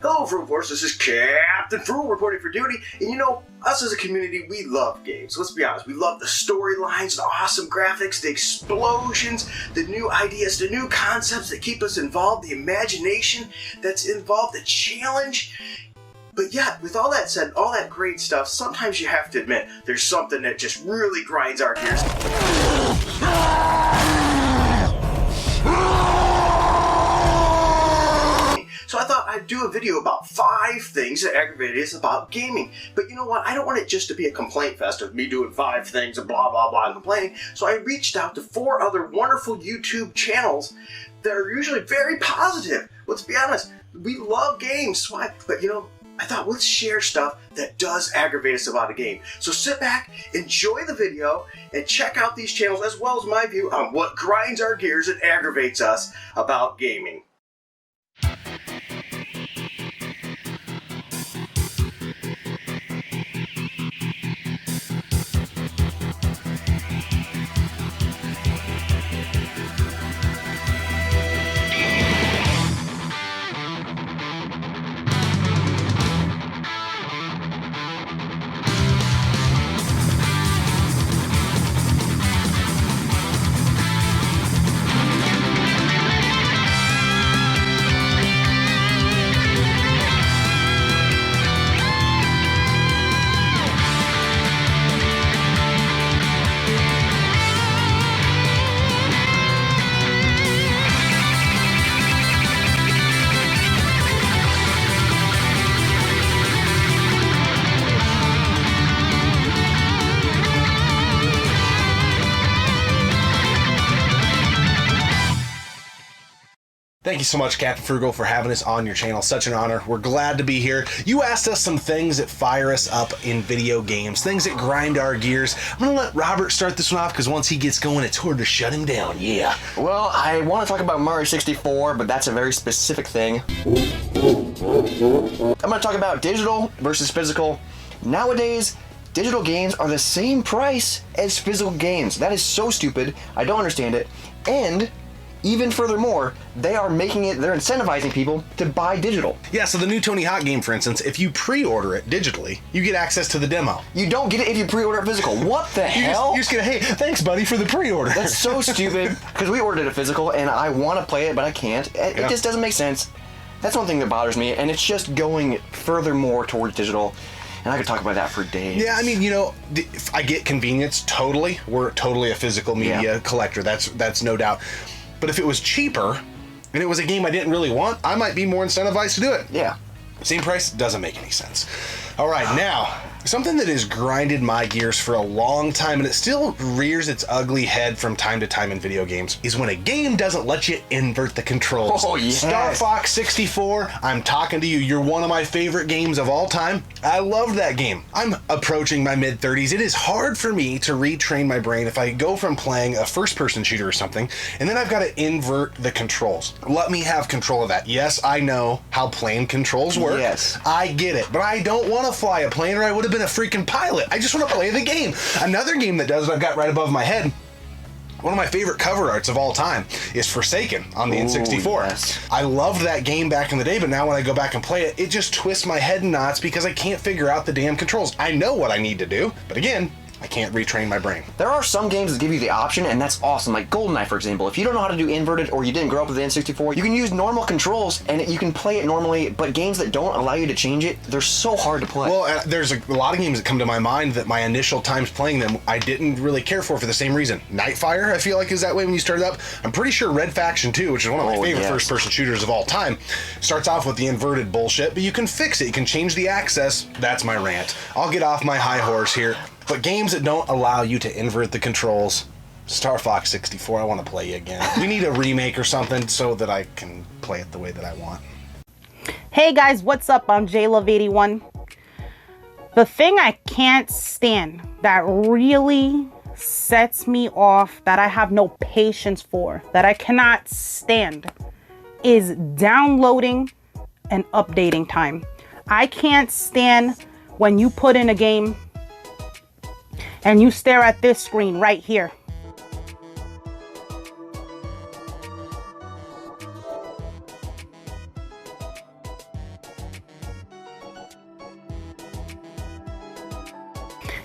Hello, Fruit Force. This is Captain Fruit reporting for duty. And you know, us as a community, we love games. Let's be honest. We love the storylines, the awesome graphics, the explosions, the new ideas, the new concepts that keep us involved, the imagination that's involved, the challenge. But yeah, with all that said, all that great stuff, sometimes you have to admit there's something that just really grinds our gears. So I thought I'd do a video about 5 things that aggravate us about gaming. But you know what? I don't want it just to be a complaint fest of me doing 5 things and blah, blah, blah and complaining. So I reached out to 4 other wonderful YouTube channels that are usually very positive. Let's be honest. We love games. But you know, I thought let's share stuff that does aggravate us about a game. So sit back, enjoy the video, and check out these channels as well as my view on what grinds our gears and aggravates us about gaming. Thank you so much, Captain Frugal, for having us on your channel. Such an honor. We're glad to be here. You asked us some things that fire us up in video games, things that grind our gears. I'm going to let Robert start this one off because once he gets going, it's hard to shut him down. Yeah. Well, I want to talk about Mario 64, but that's a very specific thing. I'm going to talk about digital versus physical. Nowadays, digital games are the same price as physical games. That is so stupid. I don't understand it. And even furthermore, they're incentivizing people to buy digital. Yeah, so the new Tony Hawk game, for instance, if you pre-order it digitally, you get access to the demo. You don't get it if you pre-order it physical. What the hell? You just get a, hey, thanks, buddy, for the pre-order. That's so stupid, because we ordered a physical, and I want to play it, but I can't. It just doesn't make sense. That's one thing that bothers me, and it's just going furthermore towards digital. And I could talk about that for days. Yeah, I mean, you know, if I get convenience, totally. We're totally a physical media collector. That's no doubt. But if it was cheaper, and it was a game I didn't really want, I might be more incentivized to do it. Yeah. Same price, doesn't make any sense. All right, now, something that has grinded my gears for a long time, and it still rears its ugly head from time to time in video games, is when a game doesn't let you invert the controls. Oh, yes. Star Fox 64, I'm talking to you. You're one of my favorite games of all time. I loved that game. I'm approaching my mid-30s. It is hard for me to retrain my brain if I go from playing a first-person shooter or something, and then I've got to invert the controls. Let me have control of that. Yes, I know how plane controls work. Yes. I get it, but I don't want to fly a plane or I would have been a freaking pilot. I just want to play the game. Another game that does what I've got right above my head, one of my favorite cover arts of all time, is Forsaken on the N64. Yes. I loved that game back in the day, but now when I go back and play it, it just twists my head in knots because I can't figure out the damn controls. I know what I need to do, but again, I can't retrain my brain. There are some games that give you the option, and that's awesome. Like GoldenEye, for example. If you don't know how to do inverted or you didn't grow up with the N64, you can use normal controls and you can play it normally, but games that don't allow you to change it, they're so hard to play. Well, there's a lot of games that come to my mind that my initial times playing them, I didn't really care for the same reason. Nightfire, I feel like, is that way when you started up. I'm pretty sure Red Faction 2, which is one of my favorite first-person shooters of all time, starts off with the inverted bullshit, but you can fix it. You can change the access. That's my rant. I'll get off my high horse here. But games that don't allow you to invert the controls, Star Fox 64, I want to play again. We need a remake or something so that I can play it the way that I want. Hey guys, what's up? I'm JLUV81. The thing I can't stand that really sets me off, that I have no patience for, that I cannot stand, is downloading and updating time. I can't stand when you put in a game and you stare at this screen right here.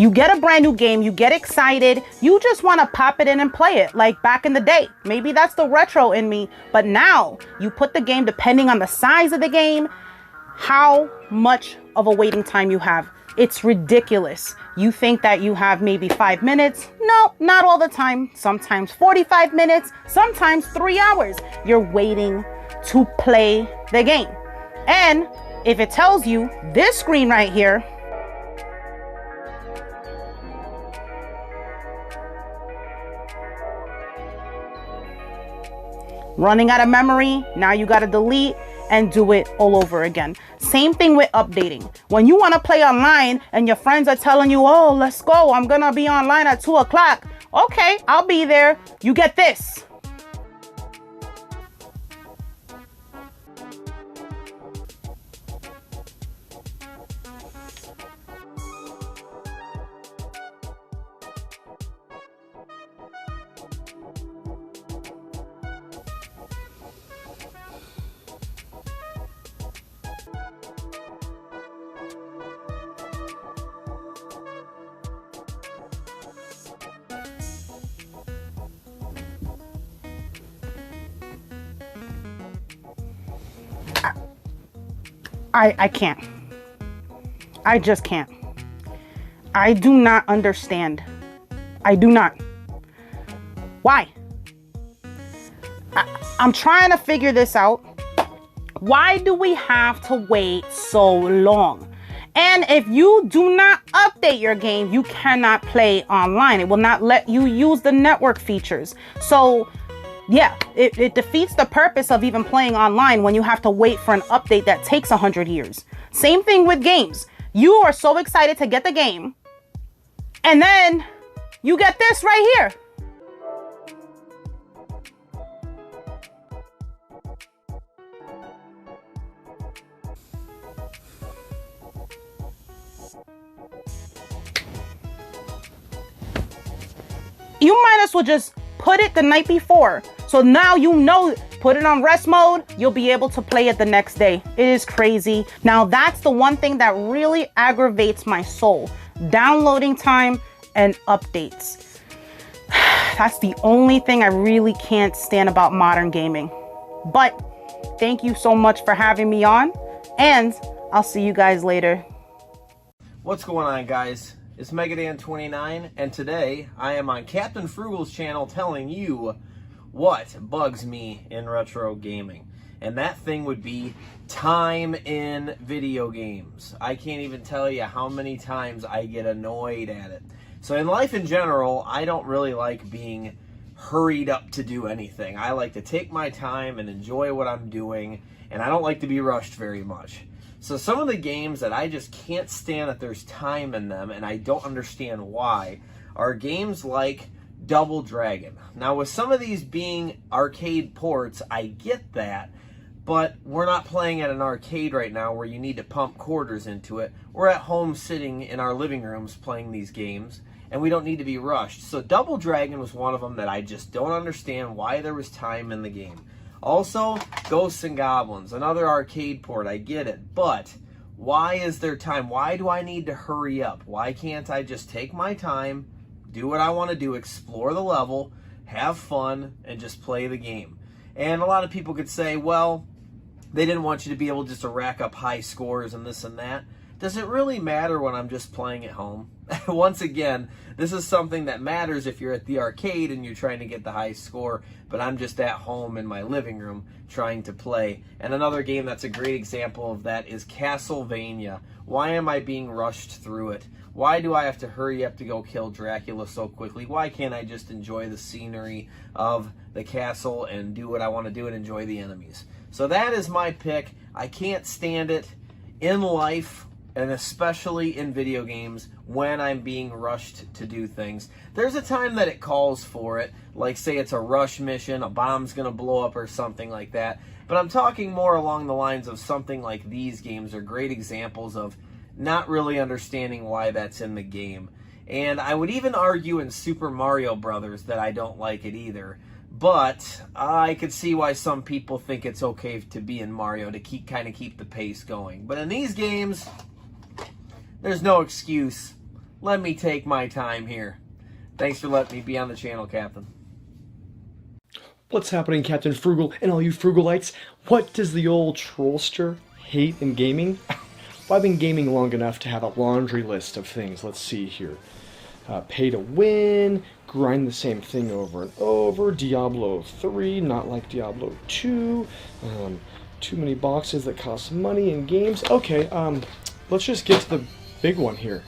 You get a brand new game, you get excited, you just want to pop it in and play it like back in the day. Maybe that's the retro in me, but now you put the game, depending on the size of the game, how much of a waiting time you have. It's ridiculous. You think that you have maybe 5 minutes. No, not all the time. Sometimes 45 minutes, sometimes 3 hours. You're waiting to play the game. And if it tells you this screen right here, running out of memory, now you gotta delete and do it all over again. Same thing with updating. When you wanna play online and your friends are telling you, oh, let's go, I'm gonna be online at 2 o'clock. Okay, I'll be there. You get this. I can't. I just can't. I do not understand. I do not. Why? I'm trying to figure this out. Why do we have to wait so long? And if you do not update your game, you cannot play online. It will not let you use the network features. So yeah, it defeats the purpose of even playing online when you have to wait for an update that takes 100 years. Same thing with games. You are so excited to get the game, and then you get this right here. You might as well just put it the night before. So now you know, put it on rest mode, you'll be able to play it the next day. It is crazy. Now that's the one thing that really aggravates my soul. Downloading time and updates. That's the only thing I really can't stand about modern gaming. But thank you so much for having me on, and I'll see you guys later. What's going on, guys? It's MegaDan29, and today I am on Captain Frugal's channel telling you what bugs me in retro gaming. And that thing would be time in video games. I can't even tell you how many times I get annoyed at it. So in life in general, I don't really like being hurried up to do anything. I like to take my time and enjoy what I'm doing, and I don't like to be rushed very much. So some of the games that I just can't stand that there's time in them, and I don't understand why, are games like Double Dragon. Now with some of these being arcade ports, I get that, but we're not playing at an arcade right now where you need to pump quarters into it. We're at home sitting in our living rooms playing these games, and we don't need to be rushed. So Double Dragon was one of them that I just don't understand why there was time in the game. Also, Ghosts and Goblins, another arcade port, I get it, but why is there time? Why do I need to hurry up? Why can't I just take my time, do what I want to do, explore the level, have fun, and just play the game? And a lot of people could say, well, they didn't want you to be able just to rack up high scores and this and that. Does it really matter when I'm just playing at home? Once again, this is something that matters if you're at the arcade and you're trying to get the high score, but I'm just at home in my living room trying to play. And another game that's a great example of that is Castlevania. Why am I being rushed through it? Why do I have to hurry up to go kill Dracula so quickly? Why can't I just enjoy the scenery of the castle and do what I want to do and enjoy the enemies? So that is my pick. I can't stand it in life, and especially in video games when I'm being rushed to do things. There's a time that it calls for it, like say it's a rush mission, a bomb's gonna blow up or something like that. But I'm talking more along the lines of something like these games are great examples of not really understanding why that's in the game. And I would even argue in Super Mario Brothers that I don't like it either. But I could see why some people think it's okay to be in Mario to keep the pace going. But in these games, there's no excuse let me take my time here. Thanks for letting me be on the channel, Captain. What's happening, Captain Frugal and all you Frugalites? What does the old trollster hate in gaming? Well, I've been gaming long enough to have a laundry list of things. Let's see here. Pay to win, grind the same thing over and over, Diablo 3, not like Diablo 2, too many boxes that cost money in games. Okay, let's just get to the big one here.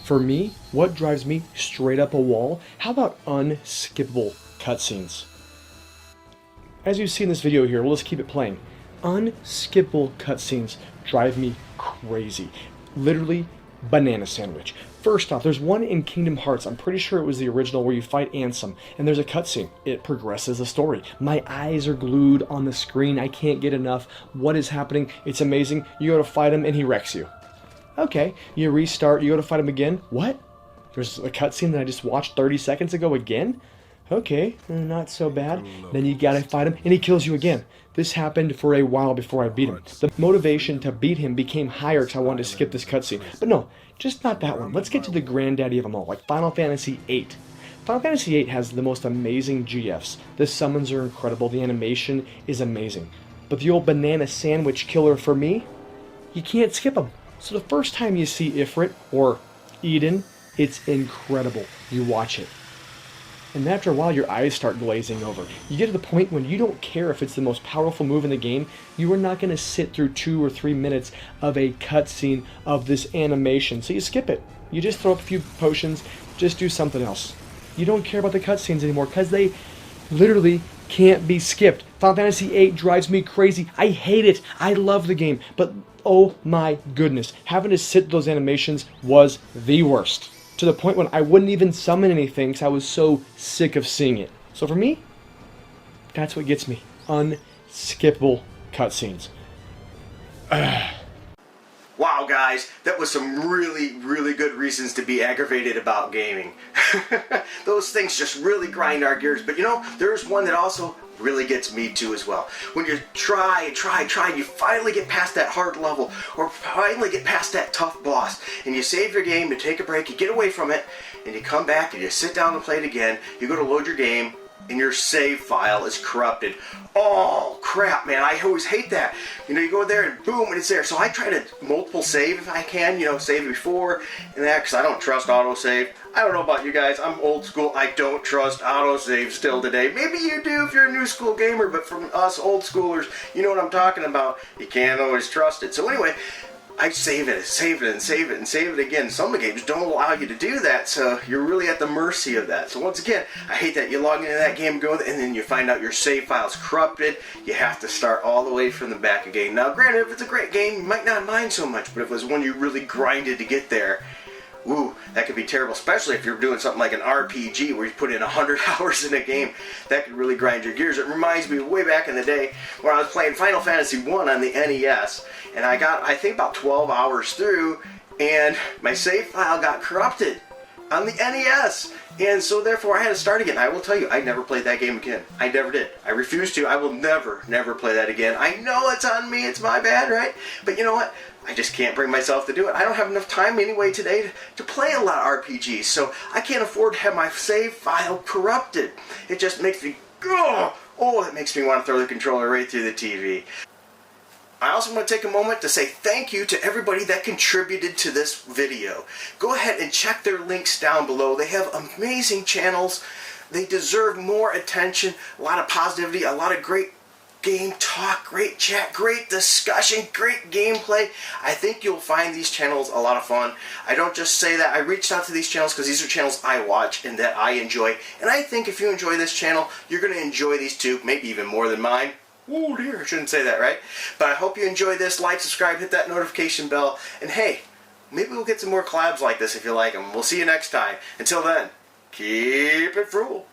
For me, what drives me straight up a wall? How about unskippable cutscenes? As you see in this video here, we'll just keep it playing. Unskippable cutscenes drive me crazy. Literally, banana sandwich. First off, there's one in Kingdom Hearts, I'm pretty sure it was the original, where you fight Ansem, and there's a cutscene. It progresses the story. My eyes are glued on the screen, I can't get enough. What is happening? It's amazing. You go to fight him and he wrecks you. Okay, you restart, you go to fight him again. What? There's a cutscene that I just watched 30 seconds ago again? Okay, not so bad. Then you gotta fight him and he kills you again. This happened for a while before I beat him. The motivation to beat him became higher because I wanted to skip this cutscene. But no, just not that one. Let's get to the granddaddy of them all, like Final Fantasy VIII. Final Fantasy VIII has the most amazing GFs. The summons are incredible, the animation is amazing. But the old banana sandwich killer for me, you can't skip them. So the first time you see Ifrit, or Eden, it's incredible. You watch it. And after a while, your eyes start glazing over. You get to the point when you don't care if it's the most powerful move in the game, you are not going to sit through 2 or 3 minutes of a cutscene of this animation. So you skip it. You just throw up a few potions, just do something else. You don't care about the cutscenes anymore because they literally can't be skipped. Final Fantasy VIII drives me crazy. I hate it. I love the game. But oh my goodness, having to sit through those animations was the worst. To the point when I wouldn't even summon anything because I was so sick of seeing it. So for me, that's what gets me. Unskippable cutscenes. Wow, guys, that was some really, really good reasons to be aggravated about gaming. Those things just really grind our gears. But you know, there's one that also really gets me too as well. When you try, you finally get past that hard level, or finally get past that tough boss, and you save your game to take a break, you get away from it, and you come back and you sit down and play it again, you go to load your game, and your save file is corrupted. Oh, crap, man, I always hate that. You know, you go there and boom, and it's there. So I try to multiple save if I can, you know, save before and that, because I don't trust autosave. I don't know about you guys, I'm old school, I don't trust autosave still today. Maybe you do if you're a new school gamer, but from us old schoolers, you know what I'm talking about. You can't always trust it. So anyway, I save it, save it, and save it, and save it again. Some of the games don't allow you to do that, so you're really at the mercy of that. So once again, I hate that. You log into that game, go, and then you find out your save file's corrupted. You have to start all the way from the back again. Now, granted, if it's a great game, you might not mind so much, but if it was one you really grinded to get there, ooh, that could be terrible, especially if you're doing something like an RPG where you put in 100 hours in a game. That could really grind your gears. It reminds me of way back in the day when I was playing Final Fantasy 1 on the NES, and I got, I think, about 12 hours through, and my save file got corrupted on the NES. And so therefore I had to start again. I will tell you, I never played that game again. I never did. I refuse to. I will never play that again. I know it's on me. It's my bad, right? But you know what? I just can't bring myself to do it. I don't have enough time anyway today to play a lot of RPGs, so I can't afford to have my save file corrupted. It just makes me, oh, it makes me want to throw the controller right through the TV. I also want to take a moment to say thank you to everybody that contributed to this video. Go ahead and check their links down below. They have amazing channels. They deserve more attention, a lot of positivity, a lot of great game talk, great chat, great discussion, great gameplay. I think you'll find these channels a lot of fun. I don't just say that. I reached out to these channels because these are channels I watch and that I enjoy. And I think if you enjoy this channel, you're going to enjoy these too, maybe even more than mine. Oh dear, I shouldn't say that, right? But I hope you enjoy this. Like, subscribe, hit that notification bell. And hey, maybe we'll get some more collabs like this if you like them. We'll see you next time. Until then, keep it frugal.